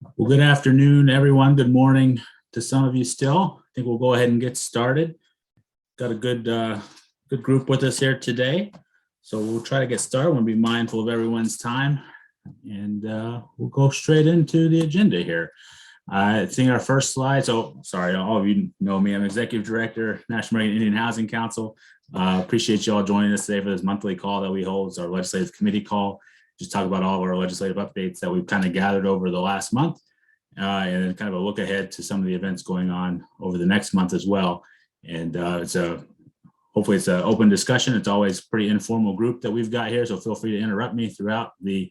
Well, good afternoon, everyone. Good morning to some of you still. I think we'll go ahead and get started. Got a good group with us here today. So we'll try to get started. We'll be mindful of everyone's time, and we'll go straight into the agenda here. I think our first slide. So sorry, all of you know me. I'm Executive Director, National American Indian Housing Council. Appreciate you all joining us today for this monthly call that we hold. It's our legislative committee call. Just talk about all of our legislative updates that we've kind of gathered over the last month, and then kind of a look ahead to some of the events going on over the next month as well. And hopefully it's an open discussion. It's always a pretty informal group that we've got here, so feel free to interrupt me throughout the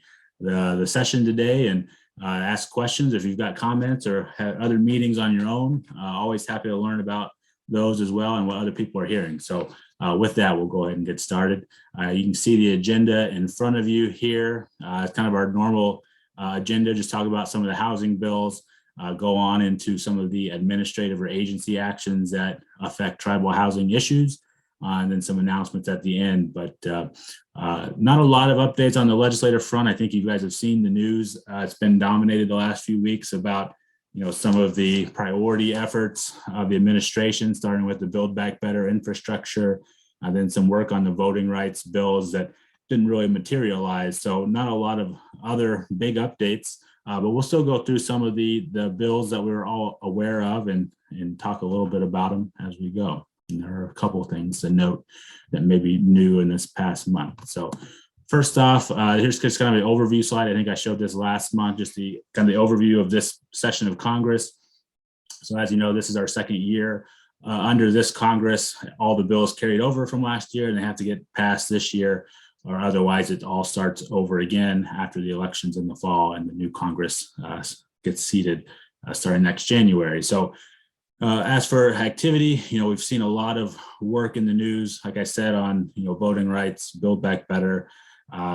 session today and ask questions if you've got comments or have other meetings on your own. Always happy to learn about those as well and what other people are hearing. So with that, we'll go ahead and get started. You can see the agenda in front of you here. It's kind of our normal agenda, just talk about some of the housing bills, go on into some of the administrative or agency actions that affect tribal housing issues, and then some announcements at the end. But not a lot of updates on the legislative front. I think you guys have seen the news. It's been dominated the last few weeks about some of the priority efforts of the administration, starting with the Build Back Better infrastructure, and then some work on the voting rights bills that didn't really materialize. So not a lot of other big updates, but we'll still go through some of the bills that we're all aware of and talk a little bit about them as we go. And there are a couple of things to note that may be new in this past month. So first off, here's just kind of an overview slide. I think I showed this last month, just the kind of the overview of this session of Congress. So as you know, this is our second year under this Congress. All the bills carried over from last year and they have to get passed this year, or otherwise it all starts over again after the elections in the fall and the new Congress gets seated starting next January. So as for activity, we've seen a lot of work in the news, like I said, on voting rights, Build Back Better,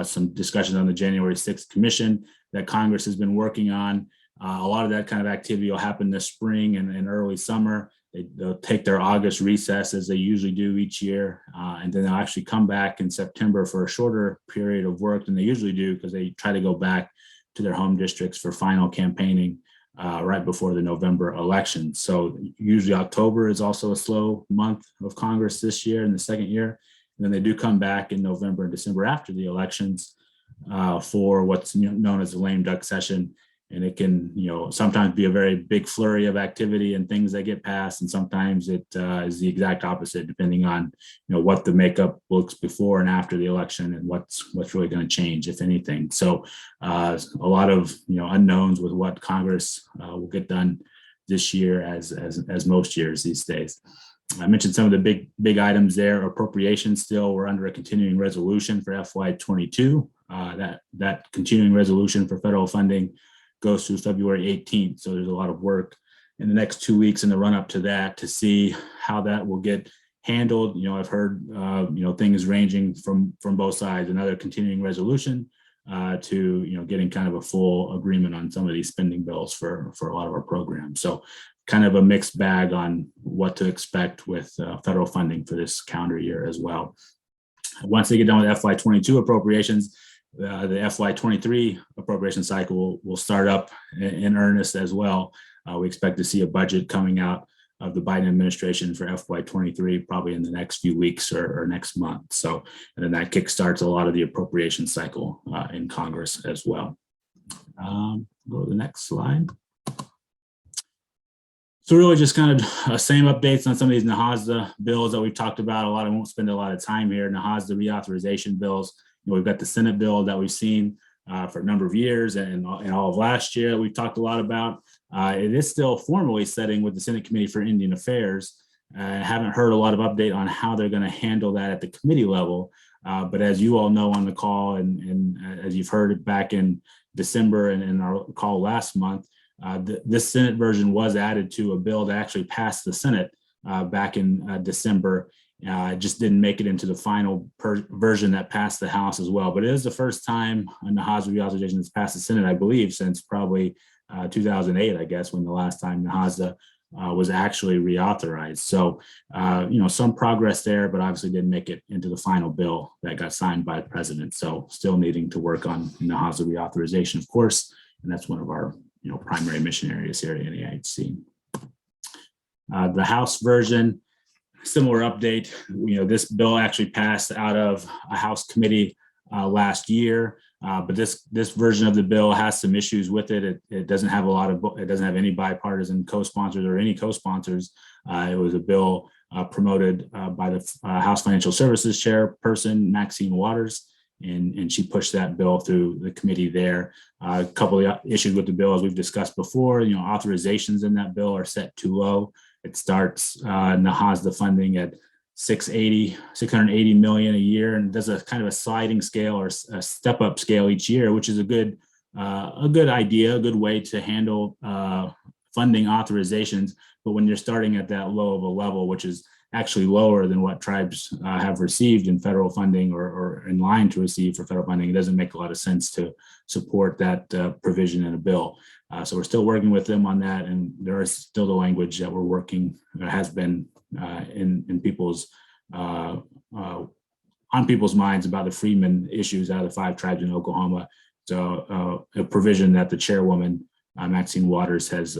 some discussions on the January 6th commission that Congress has been working on. A lot of that kind of activity will happen this spring and early summer. They'll take their August recess as they usually do each year, and then they'll actually come back in September for a shorter period of work than they usually do, because they try to go back to their home districts for final campaigning right before the November election. So usually October is also a slow month of Congress this year in the second year. And then they do come back in November and December after the elections for what's known as the lame duck session. And it can, sometimes be a very big flurry of activity and things that get passed. And sometimes it is the exact opposite, depending on, what the makeup looks before and after the election and what's really going to change, if anything. So a lot of, unknowns with what Congress will get done this year as most years these days. I mentioned some of the big items there. Appropriations still, we're under a continuing resolution for FY22. That continuing resolution for federal funding goes through February 18th. So there's a lot of work in the next 2 weeks in the run up to that to see how that will get handled. I've heard, things ranging from both sides, another continuing resolution to, getting kind of a full agreement on some of these spending bills for a lot of our programs. So kind of a mixed bag on what to expect with federal funding for this calendar year as well. Once they get done with FY22 appropriations, the FY23 appropriation cycle will start up in earnest as well. We expect to see a budget coming out of the Biden administration for FY23 probably in the next few weeks or next month. So, and then that kickstarts a lot of the appropriation cycle in Congress as well. Go to the next slide. So really just kind of same updates on some of these NAIHC bills that we've talked about. I won't spend a lot of time here. NAIHC reauthorization bills. We've got the Senate bill that we've seen for a number of years and all of last year we've talked a lot about. It is still formally sitting with the Senate Committee for Indian Affairs. I haven't heard a lot of update on how they're going to handle that at the committee level. But as you all know on the call and as you've heard it back in December and in our call last month, this Senate version was added to a bill that actually passed the Senate back in December. It just didn't make it into the final version that passed the House as well. But it is the first time the NAIHC reauthorization has passed the Senate, I believe, since probably 2008, I guess, when the last time NAIHC was actually reauthorized. So, some progress there, but obviously didn't make it into the final bill that got signed by the president. So still needing to work on NAIHC reauthorization, of course, and that's one of our primary mission areas here at NAIHC. The House version, similar update. This bill actually passed out of a House committee last year, but this version of the bill has some issues with it. It doesn't have it doesn't have any bipartisan co-sponsors or any co-sponsors. It was a bill promoted by the House Financial Services Chairperson, Maxine Waters, and she pushed that bill through the committee there. A couple of issues with the bill, as we've discussed before, authorizations in that bill are set too low. It starts NAIHC funding at $680 million a year, and does a kind of a sliding scale or a step up scale each year, which is a good idea, a good way to handle funding authorizations. But when you're starting at that low of a level, which is actually lower than what tribes have received in federal funding or in line to receive for federal funding, it doesn't make a lot of sense to support that provision in a bill. So we're still working with them on that, and there is still the language that we're working, has been in people's on people's minds about the Freedmen issues out of the 5 tribes in Oklahoma. So a provision that the chairwoman, Maxine Waters, has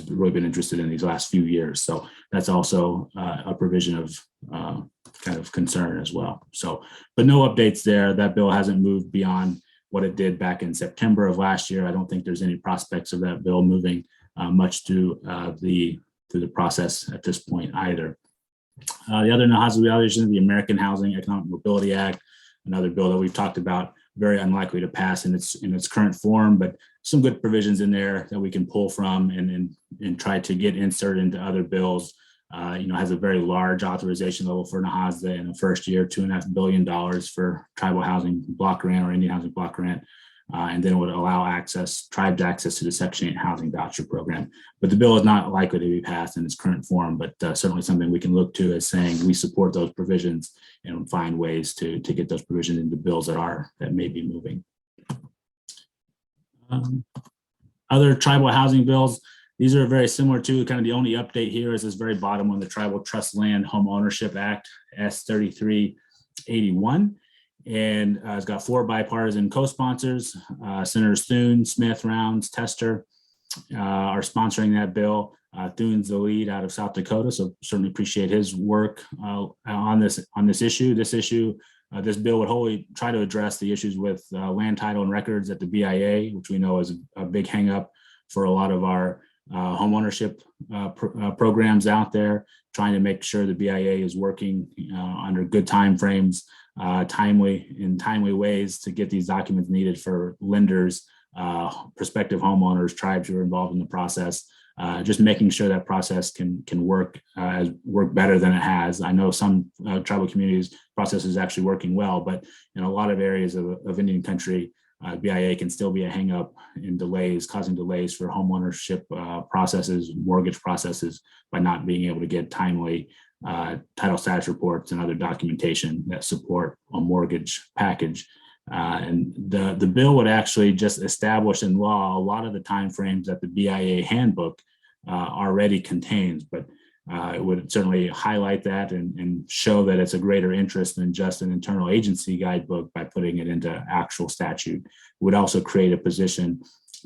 really been interested in these last few years. So that's also a provision of kind of concern as well. So, but no updates there. That bill hasn't moved beyond what it did back in September of last year. I don't think there's any prospects of that bill moving much through the process at this point either. The other NAIHC evaluation, the American Housing Economic Mobility Act, another bill that we've talked about, very unlikely to pass in its current form, but some good provisions in there that we can pull from and try to get inserted into other bills. Has a very large authorization level for NAIHC in the first year, $2.5 billion for tribal housing block grant or Indian housing block grant. And then it would allow tribes access to the Section 8 housing voucher program. But the bill is not likely to be passed in its current form, but certainly something we can look to as saying we support those provisions and find ways to get those provisions into bills that may be moving. Other tribal housing bills, these are very similar to kind of the only update here is this very bottom one, the Tribal Trust Land Home Ownership Act, S3381. And it's got 4 bipartisan co-sponsors. Senators Thune, Smith, Rounds, Tester are sponsoring that bill. Thune's the lead out of South Dakota, so certainly appreciate his work on this issue. This bill would wholly try to address the issues with land title and records at the BIA, which we know is a big hangup for a lot of our home ownership programs out there, trying to make sure the BIA is working under good time frames, timely ways to get these documents needed for lenders, prospective homeowners, tribes who are involved in the process. Just making sure that process can work better than it has. I know some tribal communities process is actually working well, but in a lot of areas of Indian country, BIA can still be a hang up in delays, causing delays for homeownership processes, mortgage processes, by not being able to get timely title status reports and other documentation that support a mortgage package. And the bill would actually just establish in law a lot of the timeframes that the BIA handbook already contains, but it would certainly highlight that and show that it's a greater interest than just an internal agency guidebook by putting it into actual statute. It would also create a position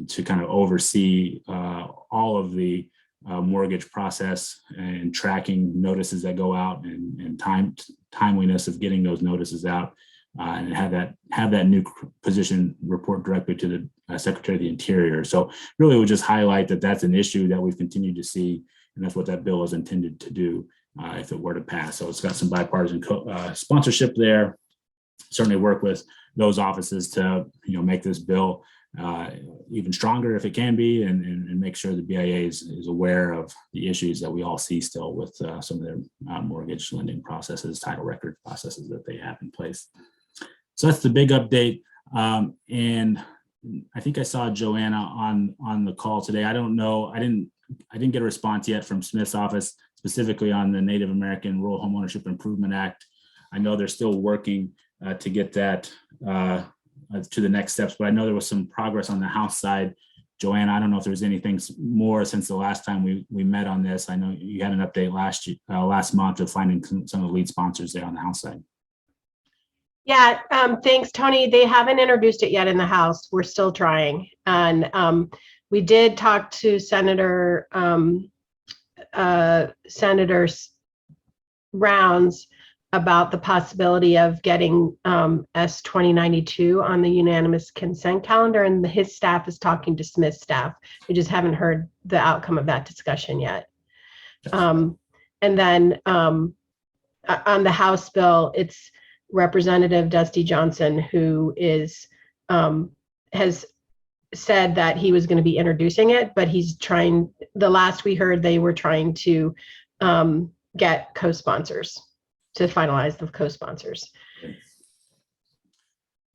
to kind of oversee all of the mortgage process and tracking notices that go out and timeliness of getting those notices out. And have that new position report directly to the Secretary of the Interior. So really, it would just highlight that that's an issue that we've continued to see, and that's what that bill is intended to do if it were to pass. So it's got some bipartisan sponsorship there. Certainly work with those offices to make this bill even stronger if it can be, and make sure the BIA is aware of the issues that we all see still with some of their mortgage lending processes, title record processes that they have in place. So that's the big update. And I think I saw Joanna on the call today. I don't know. I didn't get a response yet from Smith's office specifically on the Native American Rural Homeownership Improvement Act. I know they're still working to get that to the next steps, but I know there was some progress on the House side. Joanna, I don't know if there's anything more since the last time we met on this. I know you had an update last month of finding some of the lead sponsors there on the House side. Yeah, thanks, Tony. They haven't introduced it yet in the House. We're still trying. And we did talk to Senator Rounds about the possibility of getting S 2092 on the unanimous consent calendar, and his staff is talking to Smith's staff. We just haven't heard the outcome of that discussion yet. And then on the House bill, it's Representative Dusty Johnson who is has said that he was going to be introducing it, but he's trying. The last we heard, they were trying to get co-sponsors to finalize the co-sponsors.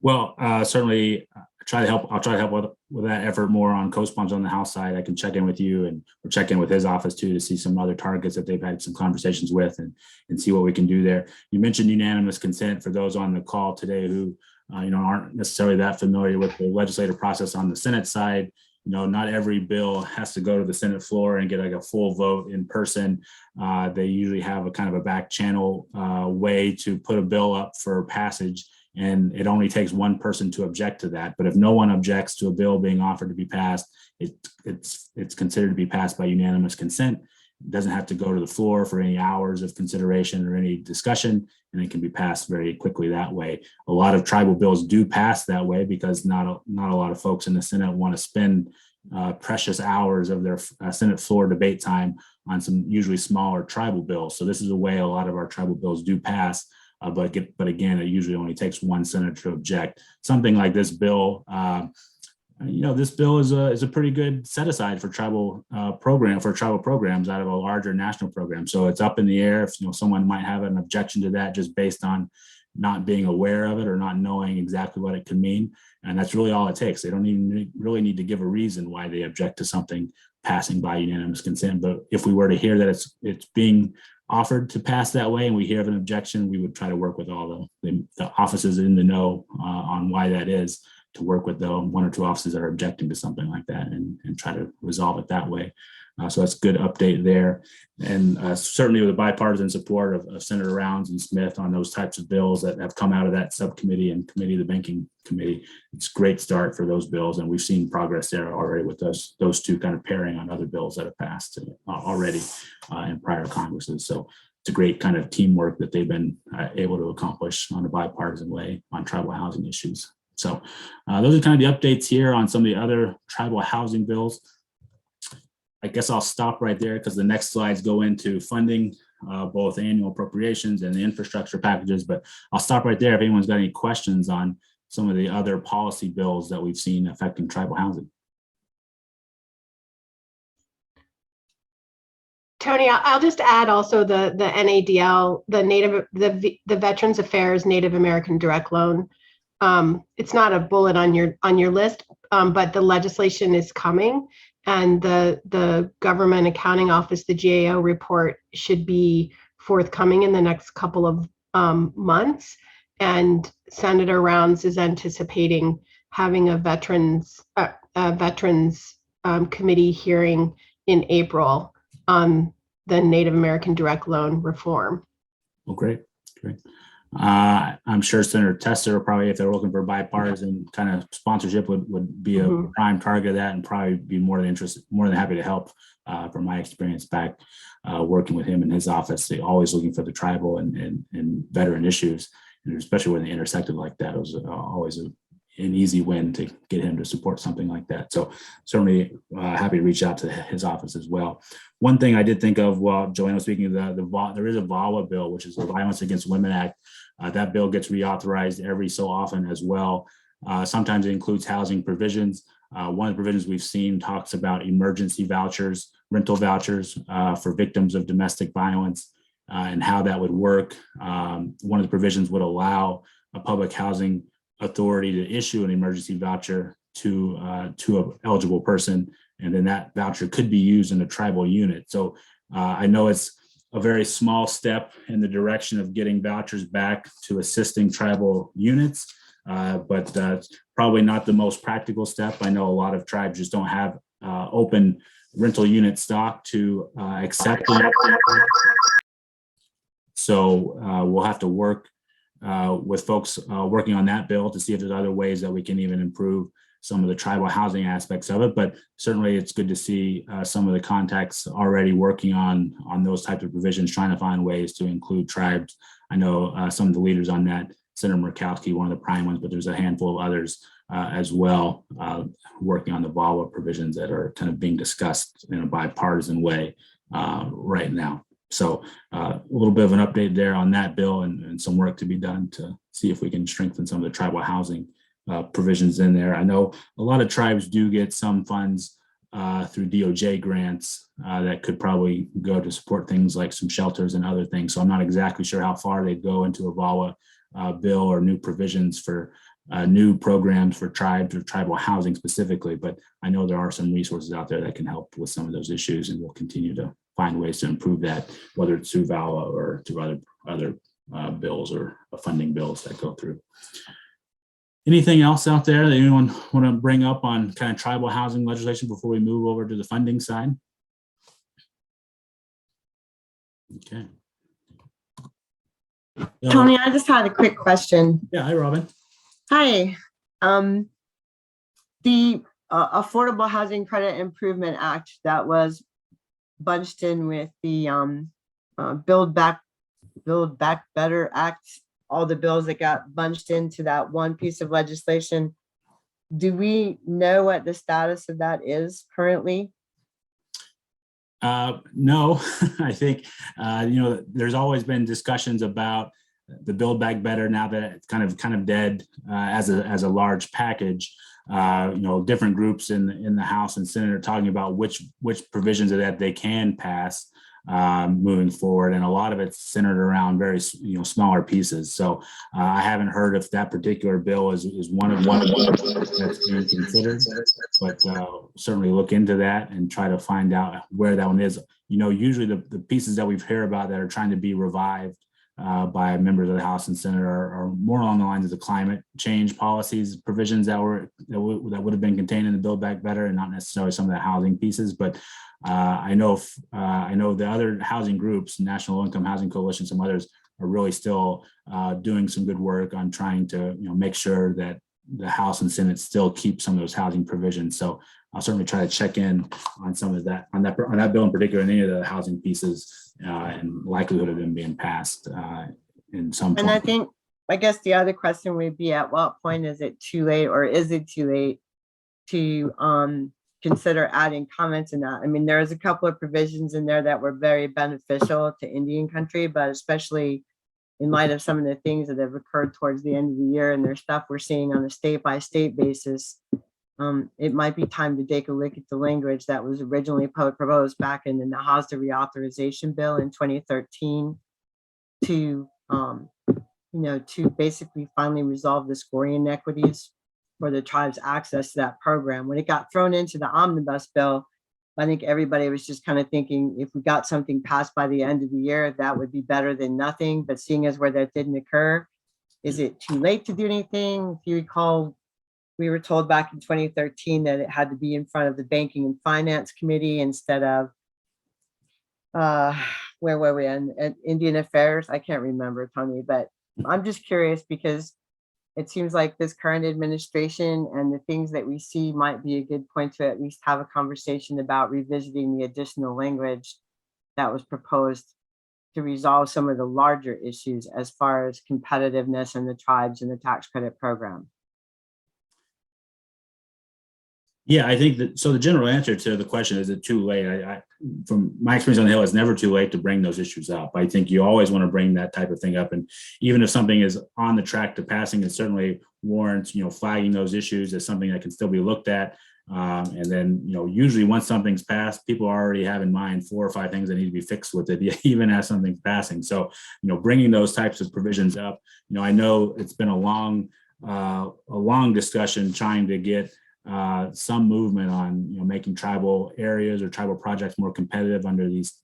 Well, certainly I'll try to help with that effort more on co-sponsors on the House side. I can check in with you and we'll check in with his office too to see some other targets that they've had some conversations with and see what we can do there. You mentioned unanimous consent for those on the call today who aren't necessarily that familiar with the legislative process on the Senate side. Not every bill has to go to the Senate floor and get like a full vote in person. They usually have a kind of a back channel way to put a bill up for passage, and it only takes one person to object to that. But if no one objects to a bill being offered to be passed, it's considered to be passed by unanimous consent. It doesn't have to go to the floor for any hours of consideration or any discussion, and it can be passed very quickly that way. A lot of tribal bills do pass that way because not a lot of folks in the Senate want to spend precious hours of their Senate floor debate time on some usually smaller tribal bills. So this is a way a lot of our tribal bills do pass, but again, it usually only takes one senator to object. Something like this bill, this bill is a pretty good set aside for tribal programs out of a larger national program. So it's up in the air if someone might have an objection to that just based on not being aware of it or not knowing exactly what it could mean. And that's really all it takes. They don't even really need to give a reason why they object to something passing by unanimous consent. But if we were to hear that it's being offered to pass that way and we hear of an objection, we would try to work with all the offices in the know on why that is, to work with the one or two offices that are objecting to something like that and try to resolve it that way. So that's a good update there. And certainly with the bipartisan support of Senator Rounds and Smith on those types of bills that have come out of that subcommittee and committee, the banking committee, it's a great start for those bills. And we've seen progress there already with those two kind of pairing on other bills that have passed already in prior Congresses. So it's a great kind of teamwork that they've been able to accomplish on a bipartisan way on tribal housing issues. So those are kind of the updates here on some of the other tribal housing bills. I guess I'll stop right there because the next slides go into funding, both annual appropriations and the infrastructure packages, but I'll stop right there if anyone's got any questions on some of the other policy bills that we've seen affecting tribal housing. Tony, I'll just add also the NADL, the Veterans Affairs Native American Direct Loan. It's not a bullet on your list, but the legislation is coming, and the Government Accounting Office, the GAO report, should be forthcoming in the next couple of months. And Senator Rounds is anticipating having a veterans committee hearing in April on the Native American Direct Loan reform. Well, great. I'm sure Senator Tester probably, if they're looking for bipartisan kind of sponsorship, would be a prime target of that and probably be more than happy to help. From my experience back working with him in his office, they always looking for the tribal and veteran issues, and especially when they intersected like that, it was always an easy win to get him to support something like that. So certainly happy to reach out to his office as well. One thing I did think of while Joanna was speaking, there is a VAWA bill, which is the Violence Against Women Act. That bill gets reauthorized every so often as well. Sometimes it includes housing provisions. One of the provisions we've seen talks about emergency vouchers, rental vouchers for victims of domestic violence and how that would work. One of the provisions would allow a public housing authority to issue an emergency voucher to an eligible person, and then that voucher could be used in a tribal unit. So I know it's a very small step in the direction of getting vouchers back to assisting tribal units, but probably not the most practical step. I know a lot of tribes just don't have open rental unit stock to accept them. So we'll have to work with folks working on that bill to see if there's other ways that we can even improve some of the tribal housing aspects of it, but certainly it's good to see some of the contacts already working on those types of provisions, trying to find ways to include tribes. I know some of the leaders on that, Senator Murkowski, one of the prime ones, but there's a handful of others as well, working on the VAWA provisions that are kind of being discussed in a bipartisan way right now. So a little bit of an update there on that bill, and some work to be done to see if we can strengthen some of the tribal housing provisions in there. I know a lot of tribes do get some funds through DOJ grants that could probably go to support things like some shelters and other things. So I'm not exactly sure how far they go into a VAWA bill or new provisions for new programs for tribes or tribal housing specifically, but I know there are some resources out there that can help with some of those issues, and we'll continue to find ways to improve that, whether it's through VAWA or through other bills or funding bills that go through. Anything else out there that anyone want to bring up on kind of tribal housing legislation before we move over to the funding side? Okay. Tony, I just had a quick question. Yeah, hi, Robin. Hi. The Affordable Housing Credit Improvement Act that was bunched in with the Build Back Better Act, all the bills that got bunched into that one piece of legislation. Do we know what the status of that is currently? No, I think, there's always been discussions about the Build Back Better now that it's kind of dead as a large package. Different groups in the House and Senate are talking about which provisions of that they can pass moving forward, and a lot of it's centered around very smaller pieces. So I haven't heard if that particular bill is one of that's being considered, but certainly look into that and try to find out where that one is. Usually the pieces that we've heard about that are trying to be revived by members of the House and Senate are more along the lines of the climate change policies provisions that would have been contained in the Build Back Better, and not necessarily some of the housing pieces. But I know the other housing groups, National Low Income Housing Coalition, some others are really still doing some good work on trying to make sure that the House and Senate still keep some of those housing provisions. So I'll certainly try to check in on some of that on that bill in particular, and any of the housing pieces and likelihood of them being passed in some point. And I guess the other question would be, at what point is it too late, or is it too late to consider adding comments in that? I mean, there's a couple of provisions in there that were very beneficial to Indian country, but especially in light of some of the things that have occurred towards the end of the year and there's stuff we're seeing on a state-by-state basis, it might be time to take a look at the language that was originally proposed back in the NAIHC reauthorization bill in 2013 to basically finally resolve the scoring inequities for the tribe's access to that program. When it got thrown into the omnibus bill, I think everybody was just kind of thinking, if we got something passed by the end of the year, that would be better than nothing. But seeing as where that didn't occur, is it too late to do anything? If you recall, we were told back in 2013 that it had to be in front of the Banking and Finance Committee instead of, where were we, in Indian Affairs? I can't remember, Tony, but I'm just curious because it seems like this current administration and the things that we see might be a good point to at least have a conversation about revisiting the additional language that was proposed to resolve some of the larger issues as far as competitiveness in the tribes and the tax credit program. Yeah, I think that, so the general answer to the question, is it too late? I from my experience on the Hill, it's never too late to bring those issues up. I think you always want to bring that type of thing up. And even if something is on the track to passing, it certainly warrants, flagging those issues as something that can still be looked at. And then, usually once something's passed, people already have in mind 4 or 5 things that need to be fixed with it, even as something's passing. So, bringing those types of provisions up, I know it's been a long discussion trying to get some movement on making tribal areas or tribal projects more competitive under these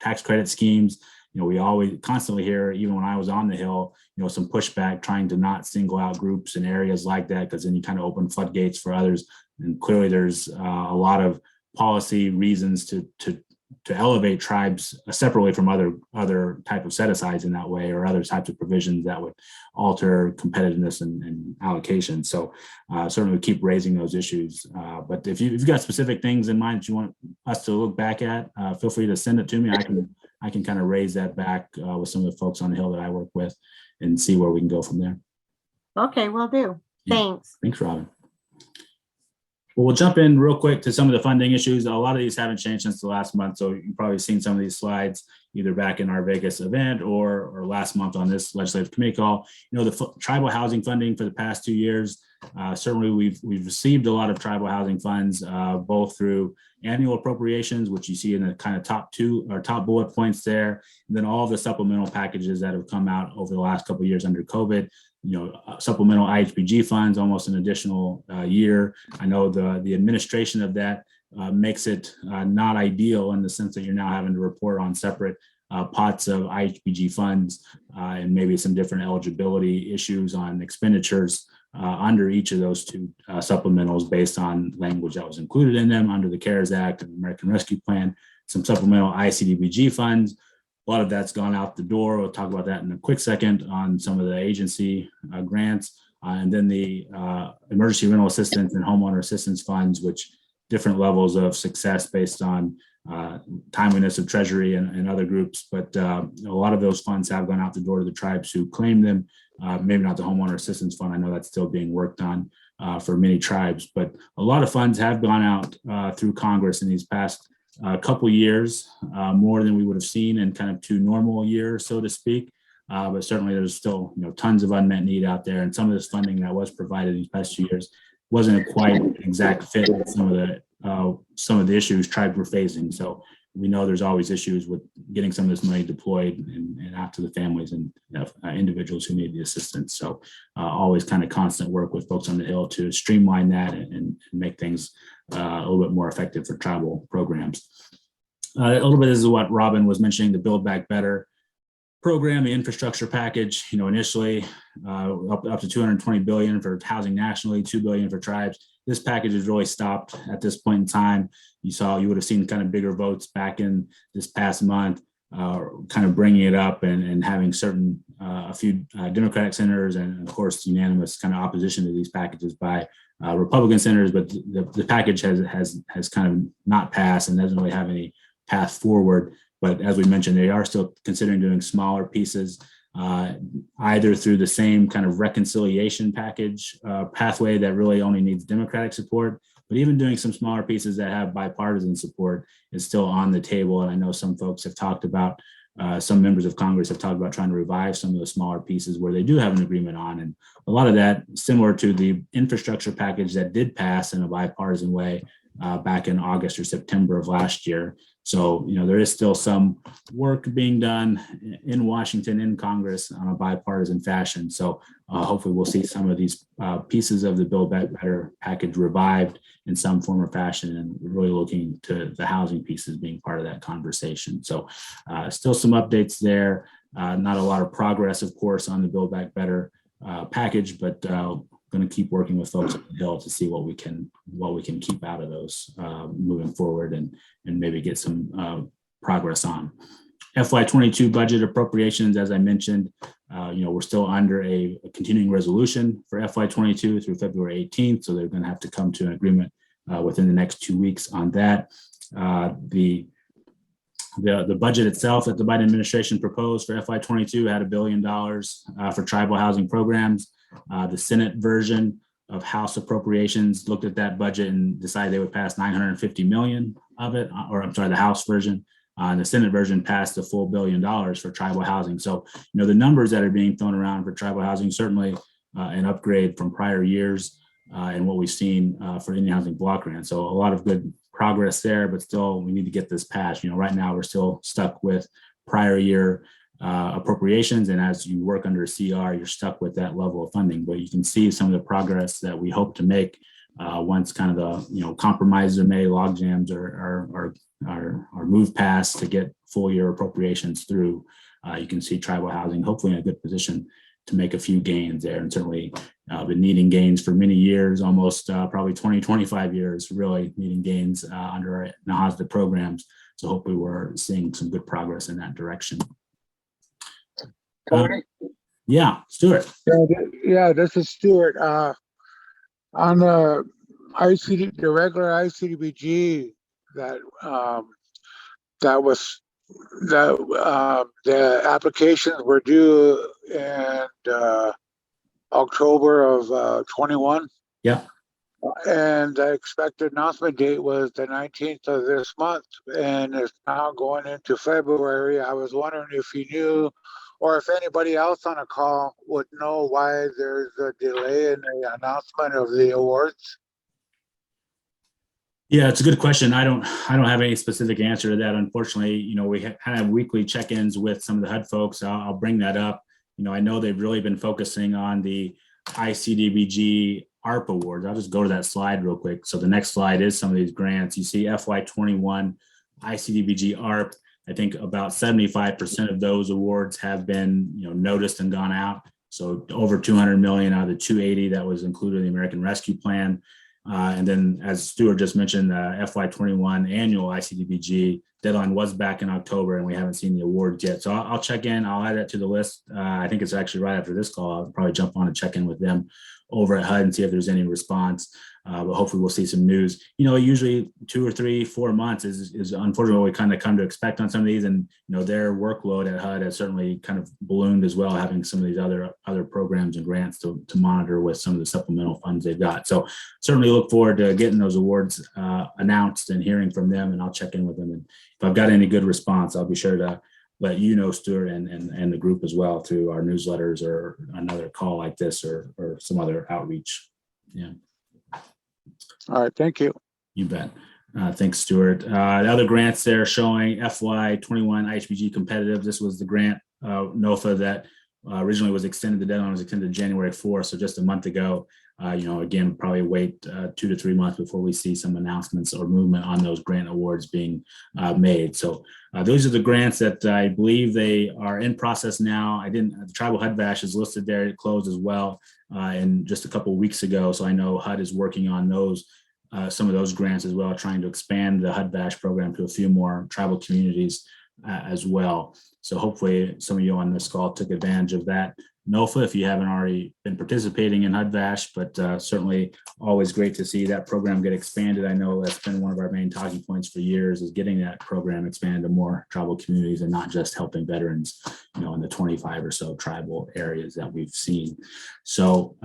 tax credit schemes. We always constantly hear, even when I was on the Hill, some pushback trying to not single out groups and areas like that, because then you kind of open floodgates for others. And clearly there's a lot of policy reasons to elevate tribes separately from other type of set-asides in that way, or other types of provisions that would alter competitiveness and allocation. So certainly keep raising those issues. But if you've got specific things in mind that you want us to look back at, feel free to send it to me. I can kind of raise that back with some of the folks on the Hill that I work with and see where we can go from there. Okay, will do. Yeah. Thanks. Thanks, Robin. Well, we'll jump in real quick to some of the funding issues. A lot of these haven't changed since the last month, so you've probably seen some of these slides either back in our Vegas event or last month on this legislative committee call. You know, the tribal housing funding for the past 2 years, certainly we've received a lot of tribal housing funds, both through annual appropriations, which you see in the kind of top bullet points there, and then all the supplemental packages that have come out over the last couple of years under COVID. You know, supplemental IHBG funds, almost an additional year. I know the administration of that makes it not ideal in the sense that you're now having to report on separate pots of IHBG funds and maybe some different eligibility issues on expenditures under each of those two supplementals based on language that was included in them under the CARES Act and American Rescue Plan, some supplemental ICDBG funds. A lot of that's gone out the door. We'll talk about that in a quick second on some of the agency grants. And then the emergency rental assistance and homeowner assistance funds, which different levels of success based on timeliness of Treasury and other groups. But a lot of those funds have gone out the door to the tribes who claim them. Maybe not the homeowner assistance fund. I know that's still being worked on for many tribes, but a lot of funds have gone out through Congress in these past couple years, more than we would have seen in kind of 2 normal years, so to speak. But certainly there's still tons of unmet need out there, and some of this funding that was provided these past 2 years wasn't a quite exact fit with some of the issues tribes were facing. So we know there's always issues with getting some of this money deployed and out to the families and individuals who need the assistance. So always kind of constant work with folks on the Hill to streamline that and make things a little bit more effective for tribal programs. A little bit is what Robin was mentioning, the Build Back Better program, the infrastructure package. Initially up to 220 billion for housing nationally, 2 billion for tribes. This package has really stopped at this point in time. You would have seen kind of bigger votes back in this past month, kind of bringing it up and having a few Democratic senators and of course unanimous kind of opposition to these packages by Republican senators. But the package has kind of not passed and doesn't really have any path forward. But as we mentioned, they are still considering doing smaller pieces, either through the same kind of reconciliation package pathway that really only needs Democratic support, but even doing some smaller pieces that have bipartisan support is still on the table. And I know some folks have talked about, some members of Congress have talked about trying to revive some of the smaller pieces where they do have an agreement on. And a lot of that similar to the infrastructure package that did pass in a bipartisan way back in August or September of last year. So, there is still some work being done in Washington, in Congress on a bipartisan fashion. So hopefully we'll see some of these pieces of the Build Back Better package revived in some form or fashion, and really looking to the housing pieces being part of that conversation. So still some updates there. Not a lot of progress, of course, on the Build Back Better package, but going to keep working with folks on the Hill to see what we can keep out of those moving forward and maybe get some progress on. FY22 budget appropriations, as I mentioned, we're still under a continuing resolution for FY22 through February 18th, so they're going to have to come to an agreement within the next 2 weeks on that. The budget itself that the Biden administration proposed for FY22 had $1 billion for tribal housing programs. The Senate version of House appropriations looked at that budget and decided they would pass 950 million of it, or I'm sorry, the House version. And the Senate version passed the full $1 billion for tribal housing. So, the numbers that are being thrown around for tribal housing, certainly an upgrade from prior years and what we've seen for Indian Housing Block Grant. So a lot of good progress there, but still we need to get this passed. Right now we're still stuck with prior year appropriations, and as you work under a CR, you're stuck with that level of funding. But you can see some of the progress that we hope to make once kind of the compromises are made, log jams are moved past to get full year appropriations through. You can see tribal housing hopefully in a good position to make a few gains there, and certainly been needing gains for many years, almost probably 20, 25 years, really needing gains under our NAIHC programs. So hopefully we're seeing some good progress in that direction. Tony? Yeah, Stuart. Yeah, this is Stuart. On the the regular ICDBG that the applications were due in October of 21. Yeah. And the expected announcement date was the 19th of this month, and it's now going into February. I was wondering if you knew, or if anybody else on a call would know why there's a delay in the announcement of the awards. Yeah, it's a good question. I don't have any specific answer to that. Unfortunately, you know, we kind of weekly check-ins with some of the HUD folks. I'll bring that up. You know, I know they've really been focusing on the ICDBG ARP awards. I'll just go to that slide real quick. So the next slide is some of these grants. You see FY21 ICDBG ARP. I think about 75% of those awards have been, you know, noticed and gone out. So over 200 million out of the 280 that was included in the American Rescue Plan. And then, as Stuart just mentioned, FY21 annual ICDBG deadline was back in October, and we haven't seen the awards yet. So I'll check in. I'll add that to the list. I think it's actually right after this call. I'll probably jump on and check in with them over at HUD and see if there's any response. But hopefully we'll see some news. You know, usually 2 or 3, 4 months is unfortunately what we kind of come to expect on some of these. And, you know, their workload at HUD has certainly kind of ballooned as well, having some of these other programs and grants to monitor with some of the supplemental funds they've got. So certainly look forward to getting those awards announced and hearing from them, and I'll check in with them. And if I've got any good response, I'll be sure to let you know, Stuart, and the group as well through our newsletters or another call like this or some other outreach. Yeah. All right, thank you. You bet. Thanks, Stuart. The other grants there showing FY21 IHBG competitive. This was the grant, NOFA, that originally was extended. The deadline was extended January 4th, so just a month ago. You know, again, probably wait 2 to 3 months before we see some announcements or movement on those grant awards being made. So those are the grants that I believe they are in process now. The Tribal HUD Bash is listed there. It closed as well and just a couple of weeks ago. So I know HUD is working on those, some of those grants as well, trying to expand the HUD Bash program to a few more tribal communities as well. So hopefully some of you on this call took advantage of that NOFA if you haven't already been participating in HUD Bash, but certainly always great to see that program get expanded. I know that's been one of our main talking points for years, is getting that program expanded to more tribal communities and not just helping veterans, you know, in the 25 or so tribal areas that we've seen. So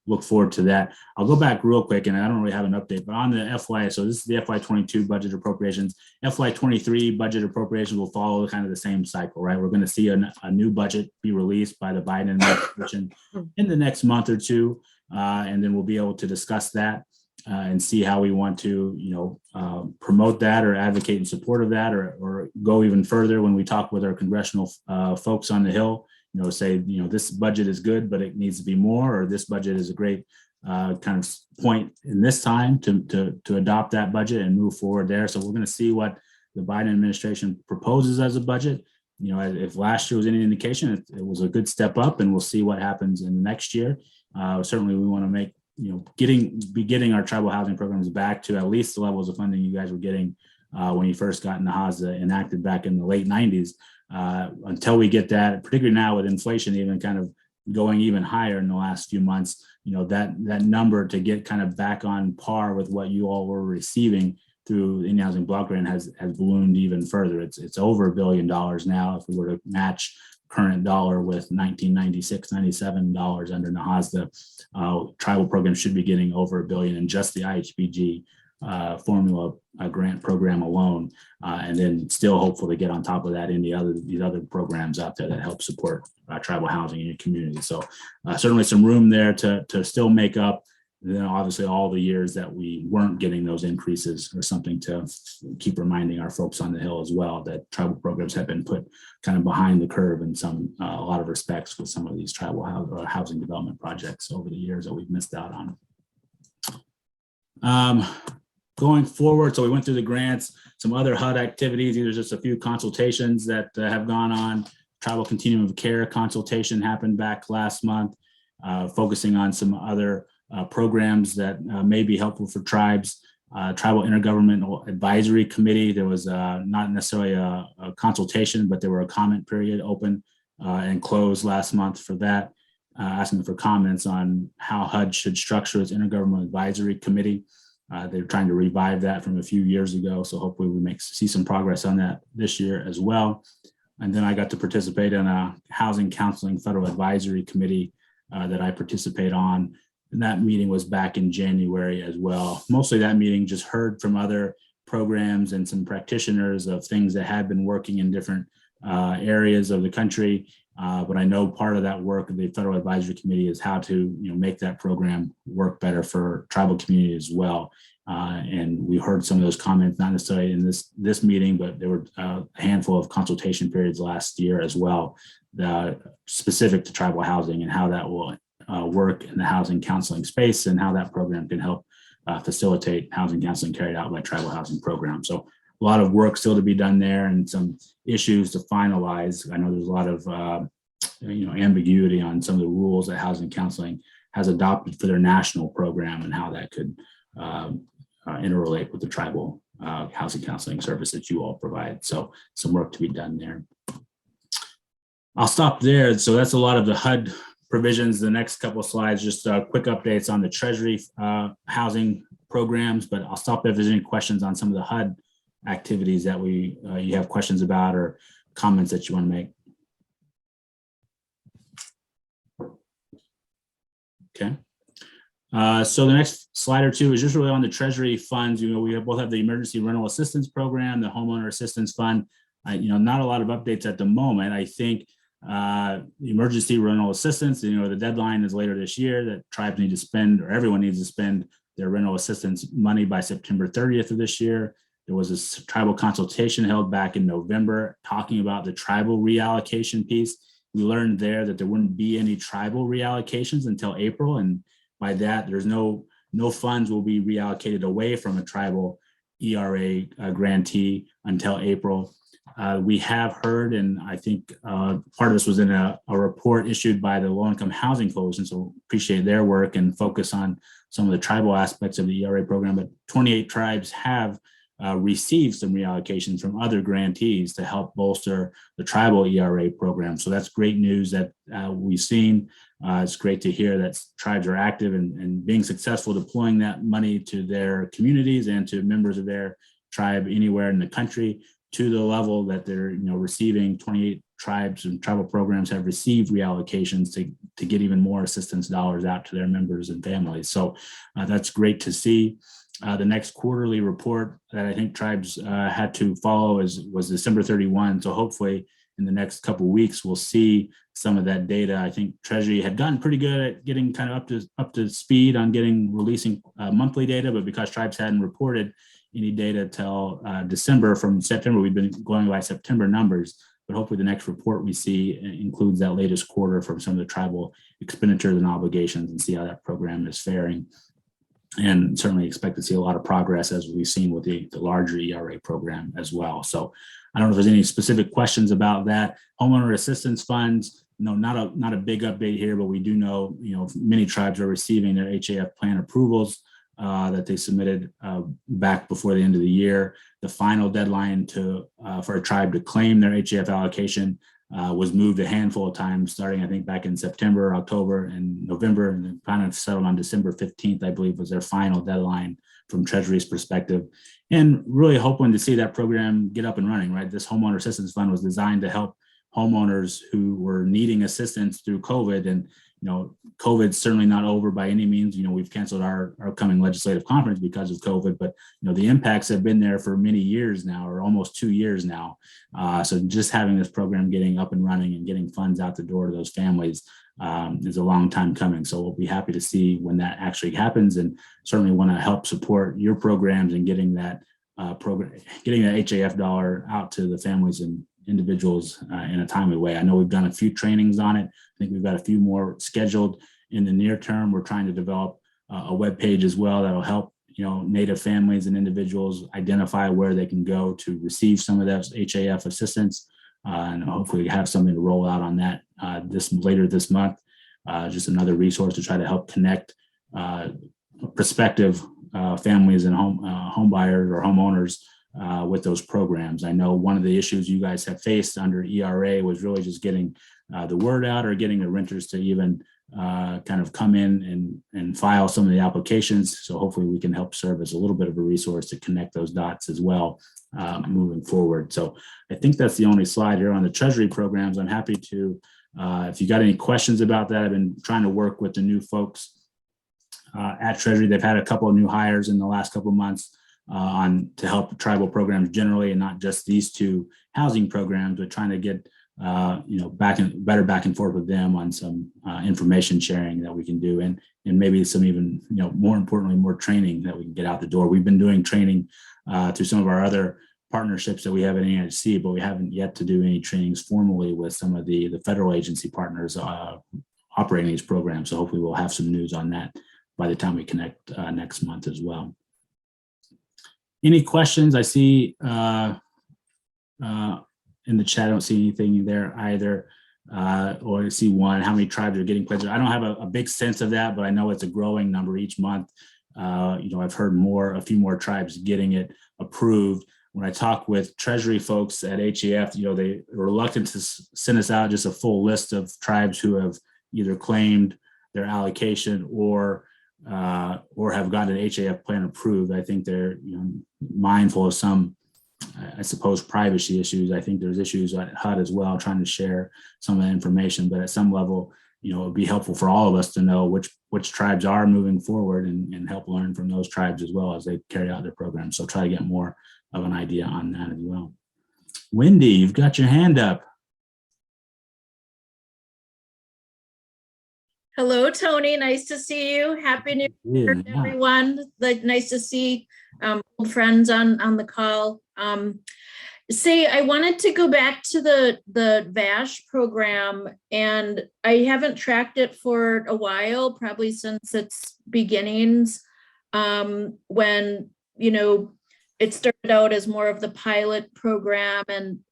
look forward to that. I'll go back real quick, and I don't really have an update, but on the FY, so this is the FY22 budget appropriations. FY23 budget appropriations will follow kind of the same cycle, right? We're going to see a new budget be released by the Biden administration in the next month or two, and then we'll be able to discuss that and see how we want to, you know, promote that or advocate in support of that, or go even further when we talk with our congressional folks on the Hill. You know, say, you know, this budget is good, but it needs to be more, or this budget is a great kind of point in this time to adopt that budget and move forward there. So we're going to see what the Biden administration proposes as a budget. You know, if last year was any indication, it was a good step up, and we'll see what happens in the next year. Certainly we want to make, you know, getting our tribal housing programs back to at least the levels of funding you guys were getting when you first got NAIHC enacted back in the late 90s. Until we get that, particularly now with inflation even kind of going even higher in the last few months, you know, that number to get kind of back on par with what you all were receiving through the Indian Housing Block Grant has ballooned even further. It's over $1 billion now. If we were to match current dollar with 1996, $97 under NAIHC, tribal programs should be getting over $1 billion in just the IHBG formula grant program alone, and then still hopeful to get on top of that in these other programs out there that help support tribal housing in your community. So certainly some room there to still make up, you know, obviously all the years that we weren't getting those increases, or something to keep reminding our folks on the Hill as well, that tribal programs have been put kind of behind the curve in a lot of respects with some of these tribal housing development projects over the years that we've missed out on. Going forward, so we went through the grants, some other HUD activities. These are just a few consultations that have gone on. Tribal Continuum of Care consultation happened back last month, focusing on some other programs that may be helpful for tribes. Tribal Intergovernmental Advisory Committee. There was not necessarily a consultation, but there were a comment period open and closed last month for that, asking for comments on how HUD should structure its Intergovernmental Advisory Committee. They're trying to revive that from a few years ago, so hopefully we see some progress on that this year as well. And then I got to participate in a Housing Counseling Federal Advisory Committee that I participate on. And that meeting was back in January as well. Mostly that meeting just heard from other programs and some practitioners of things that had been working in different areas of the country. But I know part of that work of the Federal Advisory Committee is how to make that program work better for tribal community as well. And we heard some of those comments, not necessarily in this meeting, but there were a handful of consultation periods last year as well, specific to tribal housing and how that will work in the housing counseling space and how that program can help facilitate housing counseling carried out by tribal housing programs. So a lot of work still to be done there and some issues to finalize. I know there's a lot of ambiguity on some of the rules that housing counseling has adopted for their national program and how that could interrelate with the tribal housing counseling service that you all provide. So some work to be done there. I'll stop there. So that's a lot of the HUD provisions. The next couple of slides, just quick updates on the Treasury housing programs, but I'll stop if there's any questions on some of the HUD activities that you have questions about or comments that you want to make. Okay. So the next slide or two is just really on the Treasury funds. We both have the Emergency Rental Assistance Program, the Homeowner Assistance Fund. Not a lot of updates at the moment. I think emergency rental assistance, the deadline is later this year that tribes need to spend, or everyone needs to spend their rental assistance money by September 30th of this year. There was a tribal consultation held back in November talking about the tribal reallocation piece. We learned there that there wouldn't be any tribal reallocations until April. And by that, there's no funds will be reallocated away from a tribal ERA grantee until April. We have heard, and I think part of this was in a report issued by the Low Income Housing Coalition, so appreciate their work and focus on some of the tribal aspects of the ERA program, but 28 tribes have received some reallocations from other grantees to help bolster the tribal ERA program. So that's great news that we've seen. It's great to hear that tribes are active and being successful deploying that money to their communities and to members of their tribe anywhere in the country, to the level that they're receiving. 28 tribes and tribal programs have received reallocations to get even more assistance dollars out to their members and families. So that's great to see. The next quarterly report that I think tribes had to follow was December 31. So hopefully in the next couple of weeks, we'll see some of that data. I think Treasury had gotten pretty good at getting kind of up to speed on releasing monthly data, but because tribes hadn't reported any data till December, from September, we've been going by September numbers, but hopefully the next report we see includes that latest quarter from some of the tribal expenditures and obligations and see how that program is faring. And certainly expect to see a lot of progress as we've seen with the larger ERA program as well. So I don't know if there's any specific questions about that. Homeowner assistance funds, not a big update here, but we do know, many tribes are receiving their HAF plan approvals that they submitted back before the end of the year. The final deadline for a tribe to claim their HAF allocation was moved a handful of times, starting I think back in September, October, and November, and then kind of settled on December 15th, I believe, was their final deadline from Treasury's perspective. And really hoping to see that program get up and running, right? This Homeowner Assistance Fund was designed to help homeowners who were needing assistance through COVID. And COVID's certainly not over by any means. We've canceled our upcoming legislative conference because of COVID, but the impacts have been there for many years now, or almost 2 years now. So just having this program getting up and running and getting funds out the door to those families is a long time coming. So we'll be happy to see when that actually happens, and certainly want to help support your programs and getting that HAF dollar out to the families and individuals in a timely way. I know we've done a few trainings on it. I think we've got a few more scheduled in the near term. We're trying to develop a web page as well that'll help Native families and individuals identify where they can go to receive some of that HAF assistance, and hopefully have something to roll out on that later this month. Just another resource to try to help connect prospective families and home buyers or homeowners with those programs. I know one of the issues you guys have faced under ERA was really just getting the word out or getting the renters to even kind of come in and file some of the applications. So hopefully we can help serve as a little bit of a resource to connect those dots as well moving forward. So I think that's the only slide here on the Treasury programs. I'm happy to, if you got any questions about that, I've been trying to work with the new folks at Treasury. They've had a couple of new hires in the last couple of months to help tribal programs generally, and not just these two housing programs, but trying to get better back and forth with them on some information sharing that we can do, and maybe some even, more importantly, more training that we can get out the door. We've been doing training through some of our other partnerships that we have at NAIHC, but we haven't yet to do any trainings formally with some of the federal agency partners operating these programs. So hopefully we'll have some news on that by the time we connect next month as well. Any questions? I see in the chat, I don't see anything there either. Or I see one, how many tribes are getting pledged? I don't have a big sense of that, but I know it's a growing number each month. I've heard a few more tribes getting it approved. When I talk with Treasury folks at HAF, they are reluctant to send us out just a full list of tribes who have either claimed their allocation or have gotten an HAF plan approved. I think they're mindful of some, I suppose, privacy issues. I think there's issues at HUD as well, trying to share some of that information. But at some level, it would be helpful for all of us to know which tribes are moving forward and help learn from those tribes as well as they carry out their programs. So try to get more of an idea on that as well. Wendy, you've got your hand up. Hello, Tony. Nice to see you. Happy New Year, everyone. Nice to see old friends on the call. I wanted to go back to the VASH program, and I haven't tracked it for a while, probably since its beginnings, when it started out as more of the pilot program,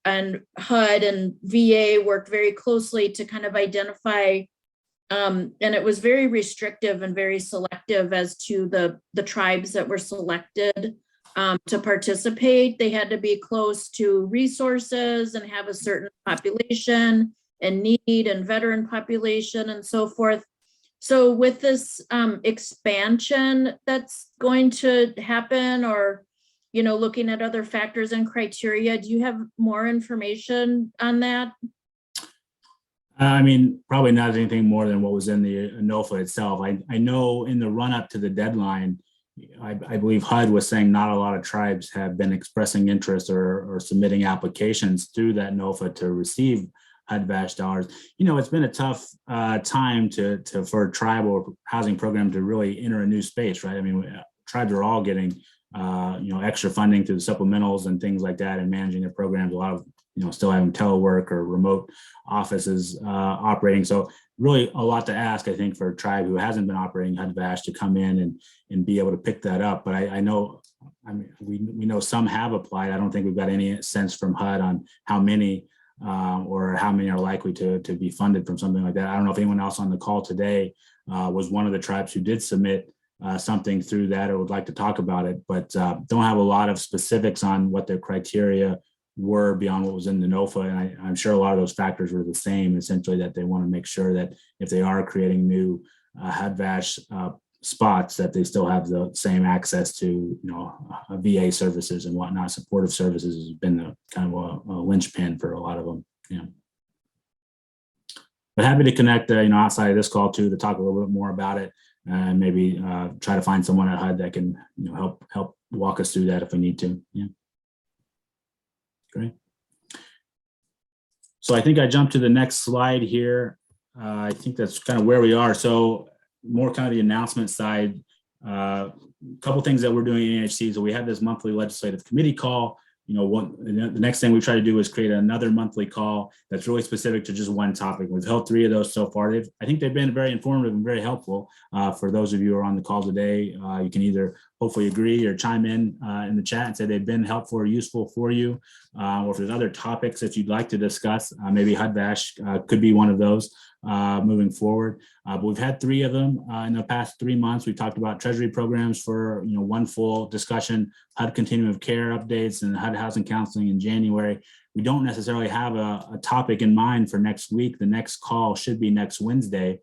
and HUD and VA worked very closely to kind of identify. And it was very restrictive and very selective as to the tribes that were selected to participate. They had to be close to resources and have a certain population and need and veteran population and so forth. So with this expansion that's going to happen, or looking at other factors and criteria, do you have more information on that? Probably not anything more than what was in the NOFA itself. I know in the run up to the deadline, I believe HUD was saying not a lot of tribes have been expressing interest or submitting applications through that NOFA to receive HUD VASH dollars. It's been a tough time for a tribal housing program to really enter a new space, right? Tribes are all getting extra funding through the supplementals and things like that, and managing their programs. A lot of still having telework or remote offices operating. So really a lot to ask, I think, for a tribe who hasn't been operating HUD VASH to come in and be able to pick that up. But I know, we know some have applied. I don't think we've got any sense from HUD on how many or how many are likely to be funded from something like that. I don't know if anyone else on the call today was one of the tribes who did submit something through that or would like to talk about it, but don't have a lot of specifics on what their criteria were beyond what was in the NOFA. And I'm sure a lot of those factors were the same, essentially, that they want to make sure that if they are creating new HUD VASH spots, that they still have the same access to VA services and whatnot. Supportive services has been a kind of a linchpin for a lot of them. But happy to connect outside of this call too, to talk a little bit more about it, and maybe try to find someone at HUD that can help walk us through that if we need to. Great. So I think I jumped to the next slide here. I think that's kind of where we are. So more kind of the announcement side, a couple things that we're doing in NAIHC. So we have this monthly legislative committee call. The next thing we try to do is create another monthly call that's really specific to just one topic. We've held 3 of those so far. I think they've been very informative and very helpful. For those of you who are on the call today, you can either hopefully agree or chime in the chat and say they've been helpful or useful for you, or if there's other topics that you'd like to discuss, maybe HUD-VASH could be one of those moving forward. But we've had 3 of them in the past 3 months. We talked about Treasury programs for one full discussion, HUD continuum of care updates, and HUD housing counseling in January. We don't necessarily have a topic in mind for next week. The next call should be next Wednesday.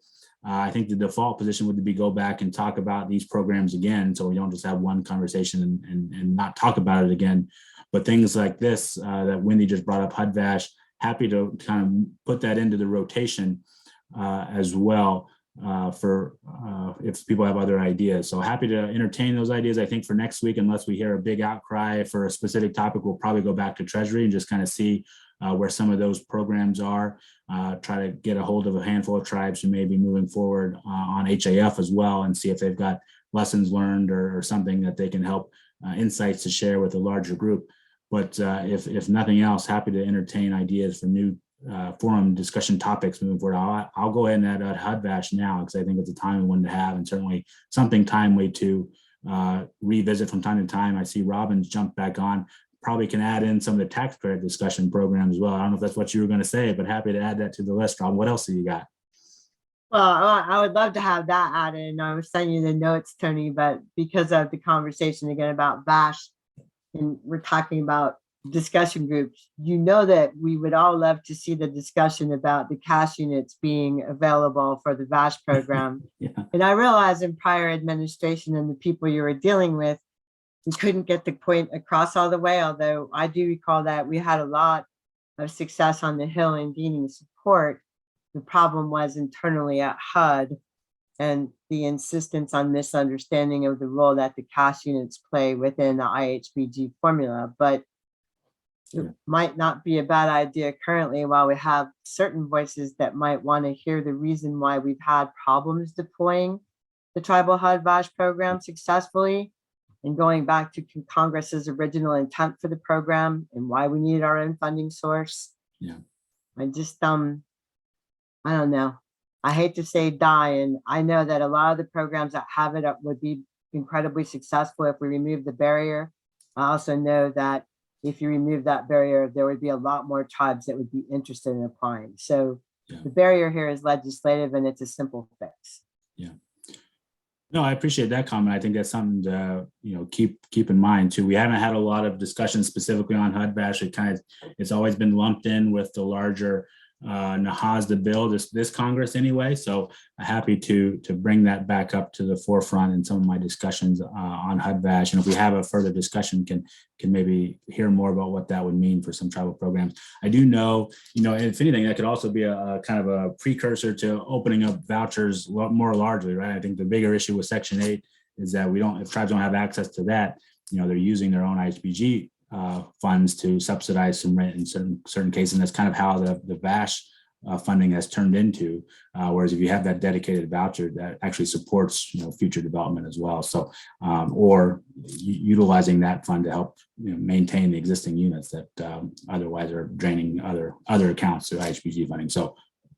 I think the default position would be go back and talk about these programs again, so we don't just have one conversation and not talk about it again. But things like this that Wendy just brought up, HUD-VASH, happy to kind of put that into the rotation as well for if people have other ideas. So happy to entertain those ideas. I think for next week, unless we hear a big outcry for a specific topic, we'll probably go back to Treasury and just kind of see where some of those programs are, try to get a hold of a handful of tribes who may be moving forward on HAF as well, and see if they've got lessons learned or something that they can help, insights to share with a larger group. But if nothing else, happy to entertain ideas for new forum discussion topics moving forward. I'll go ahead and add HUD-VASH now, because I think it's a timely one to have, and certainly something timely to revisit from time to time. I see Robin's jumped back on. Probably can add in some of the tax credit discussion program as well. I don't know if that's what you were going to say, but happy to add that to the list. Rob, what else do you got? Well, I would love to have that added, and I was sending you the notes, Tony, but because of the conversation again about VASH, and we're talking about discussion groups, that we would all love to see the discussion about the cash units being available for the VASH program. Yeah. And I realize in prior administration and the people you were dealing with, we couldn't get the point across all the way, although I do recall that we had a lot of success on the Hill in gaining support. The problem was internally at HUD and the insistence on misunderstanding of the role that the cash units play within the IHBG formula. But it might not be a bad idea currently, while we have certain voices that might want to hear the reason why we've had problems deploying the tribal HUD-VASH program successfully, and going back to Congress's original intent for the program and why we need our own funding source. Yeah. I just, I don't know. I hate to say die, and I know that a lot of the programs that have it up would be incredibly successful if we remove the barrier. I also know that if you remove that barrier, there would be a lot more tribes that would be interested in applying. So the barrier here is legislative, and it's a simple fix. Yeah. No, I appreciate that comment. I think that's something to keep in mind too. We haven't had a lot of discussion specifically on HUD-VASH. It's always been lumped in with the larger NAIHC bill this Congress anyway. So happy to bring that back up to the forefront in some of my discussions on HUD-VASH. And if we have a further discussion, can maybe hear more about what that would mean for some tribal programs. I do know, if anything, that could also be a kind of a precursor to opening up vouchers more largely, right? I think the bigger issue with Section 8 is that if tribes don't have access to that, they're using their own IHBG funds to subsidize some rent in certain cases. And that's kind of how the VASH funding has turned into, whereas if you have that dedicated voucher, that actually supports future development as well. So or utilizing that fund to help maintain the existing units that otherwise are draining other accounts through IHBG funding. So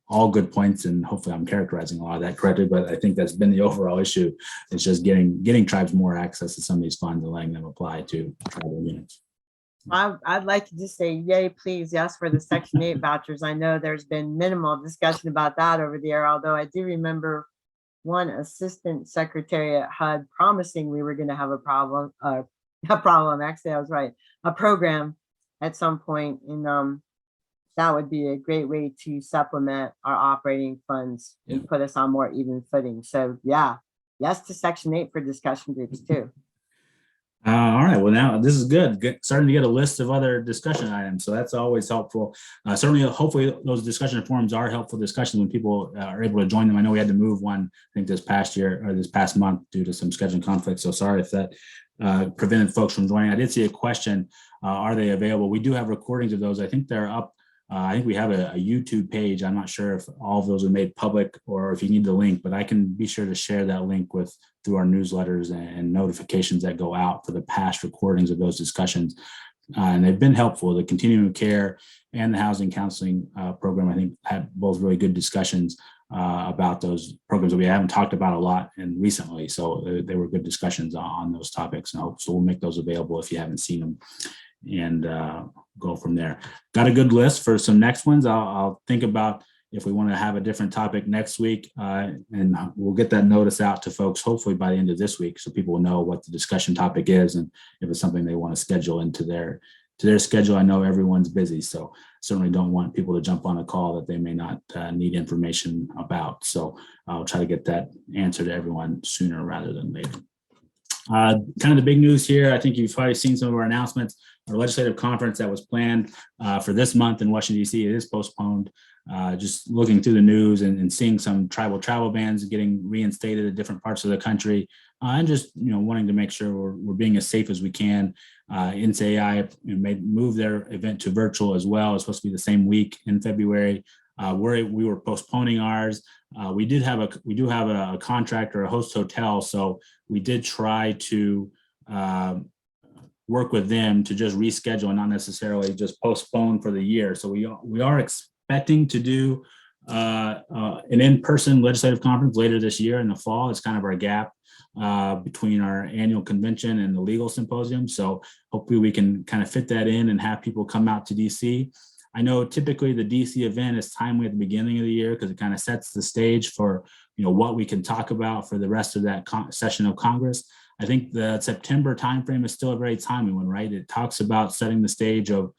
all good points, and hopefully I'm characterizing a lot of that correctly, but I think that's been the overall issue. It's just getting tribes more access to some of these funds and letting them apply to tribal units. I'd like to just say, yay, please, yes, for the Section 8 vouchers. I know there's been minimal discussion about that over the air, although I do remember one assistant secretary at HUD promising we were going to have a program, actually, I was right, a program at some point. And that would be a great way to supplement our operating funds and put us on more even footing. So yeah, yes to Section 8 for discussion groups too. All right, well, now this is good. Starting to get a list of other discussion items, so that's always helpful. Certainly, hopefully those discussion forums are helpful discussions when people are able to join them. I know we had to move one, I think this past month due to some scheduling conflicts, so sorry if that prevented folks from joining. I did see a question, are they available? We do have recordings of those. I think they're up. I think we have a YouTube page. I'm not sure if all of those are made public or if you need the link, but I can be sure to share that link through our newsletters and notifications that go out for the past recordings of those discussions. And they've been helpful. The continuum of care and the housing counseling program, I think, had both really good discussions about those programs that we haven't talked about a lot and recently. So they were good discussions on those topics. So we'll make those available if you haven't seen them, and go from there. Got a good list for some next ones. I'll think about if we want to have a different topic next week, and we'll get that notice out to folks hopefully by the end of this week, so people will know what the discussion topic is and if it's something they want to schedule into their schedule. I know everyone's busy, so certainly don't want people to jump on a call that they may not need information about. So I'll try to get that answer to everyone sooner rather than later. Kind of the big news here, I think you've probably seen some of our announcements. Our legislative conference that was planned for this month in Washington, D.C. is postponed. Just looking through the news and seeing some tribal travel bans getting reinstated at different parts of the country, and just wanting to make sure we're being as safe as we can. NAIHC may move their event to virtual as well. It's supposed to be the same week in February. We were postponing ours. We do have a contract or a host hotel, so we did try to work with them to just reschedule and not necessarily just postpone for the year. So we are expecting to do an in-person legislative conference later this year in the fall. It's kind of our gap between our annual convention and the legal symposium. So hopefully we can kind of fit that in and have people come out to DC. I know typically the DC event is timely at the beginning of the year because it kind of sets the stage for what we can talk about for the rest of that session of Congress. I think the September timeframe is still a very timely one, right? It talks about setting the stage of,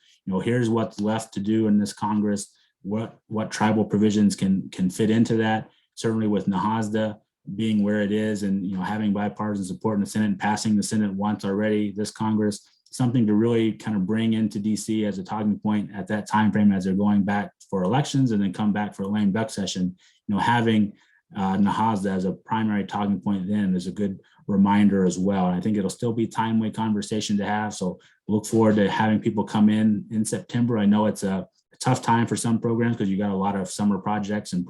here's what's left to do in this Congress, what tribal provisions can fit into that. Certainly with NAIHC being where it is and having bipartisan support in the Senate and passing the Senate once already this Congress, something to really kind of bring into DC as a talking point at that time frame as they're going back for elections and then come back for a lame duck session. Having NAIHC as a primary talking point then is a good reminder as well. And I think it'll still be timely conversation to have. So look forward to having people come in September. I know it's a tough time for some programs because you got a lot of summer projects and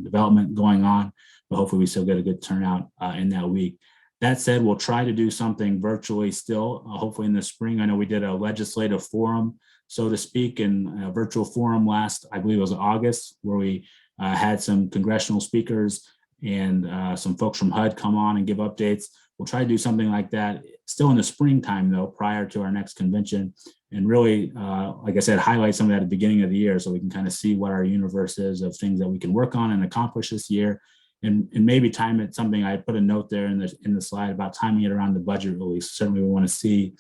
development going on, but hopefully we still get a good turnout in that week. That said, we'll try to do something virtually still, hopefully in the spring. I know we did a legislative forum, so to speak, in a virtual forum last, I believe it was August, where we had some congressional speakers and some folks from HUD come on and give updates. We'll try to do something like that still in the springtime, though, prior to our next convention, and really, like I said, highlight some of that at the beginning of the year so we can kind of see what our universe is of things that we can work on and accomplish this year. And maybe time it something. I put a note there in the slide about timing it around the budget release. Certainly we want to see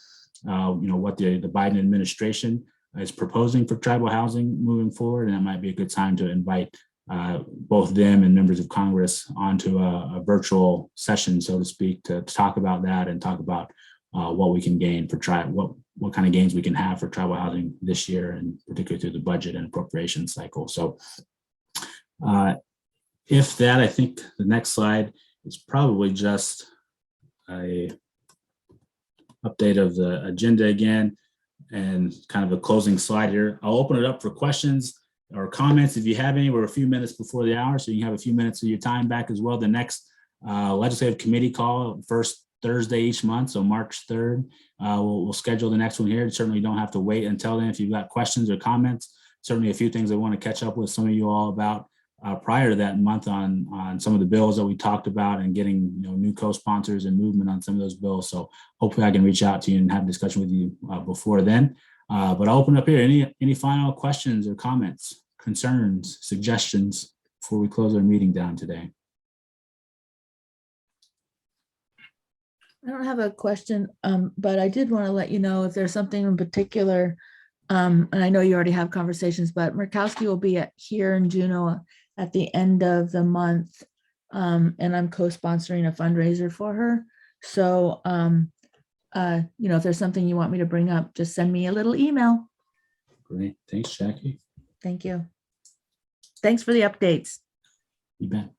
what the Biden administration is proposing for tribal housing moving forward, and that might be a good time to invite both them and members of Congress onto a virtual session, so to speak, to talk about that and talk about what we can gain for what kind of gains we can have for tribal housing this year, and particularly through the budget and appropriation cycle. So if that, I think the next slide is probably just a update of the agenda again and kind of a closing slide here. I'll open it up for questions or comments if you have any. We're a few minutes before the hour, so you can have a few minutes of your time back as well. The next legislative committee call, first Thursday each month, so March 3rd, we'll schedule the next one here. Certainly don't have to wait until then if you've got questions or comments. Certainly a few things I want to catch up with some of you all about prior to that month on some of the bills that we talked about and getting new co-sponsors and movement on some of those bills. So hopefully I can reach out to you and have a discussion with you before then. But I'll open up here. Any final questions or comments, concerns, suggestions before we close our meeting down today? I don't have a question, but I did want to let you know if there's something in particular, and I know you already have conversations, but Murkowski will be here in Juneau at the end of the month, and I'm co-sponsoring a fundraiser for her. So, if there's something you want me to bring up, just send me a little email. Great. Thanks, Jackie. Thank you. Thanks for the updates. You bet.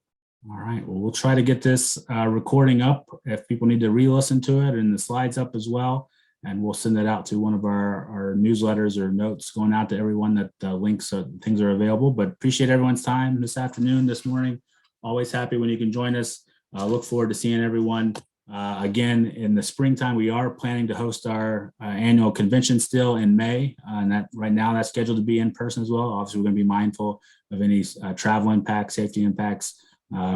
All right. Well, we'll try to get this recording up if people need to re-listen to it, and the slides up as well. And we'll send that out to one of our newsletters or notes going out to everyone that links things are available. But appreciate everyone's time this afternoon, this morning. Always happy when you can join us. Look forward to seeing everyone Again, in the springtime, we are planning to host our annual convention still in May. And that right now that's scheduled to be in person as well. Obviously, we're going to be mindful of any travel impacts, safety impacts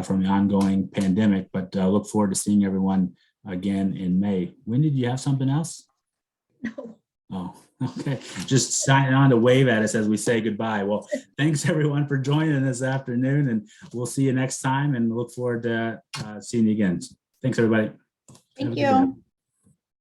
from the ongoing pandemic, but look forward to seeing everyone again in May. Wendy, do you have something else? No. Oh, okay. Just signing on to wave at us as we say goodbye. Well, thanks everyone for joining this afternoon, and we'll see you next time and look forward to seeing you again. Thanks, everybody. Thank Have a good day. you.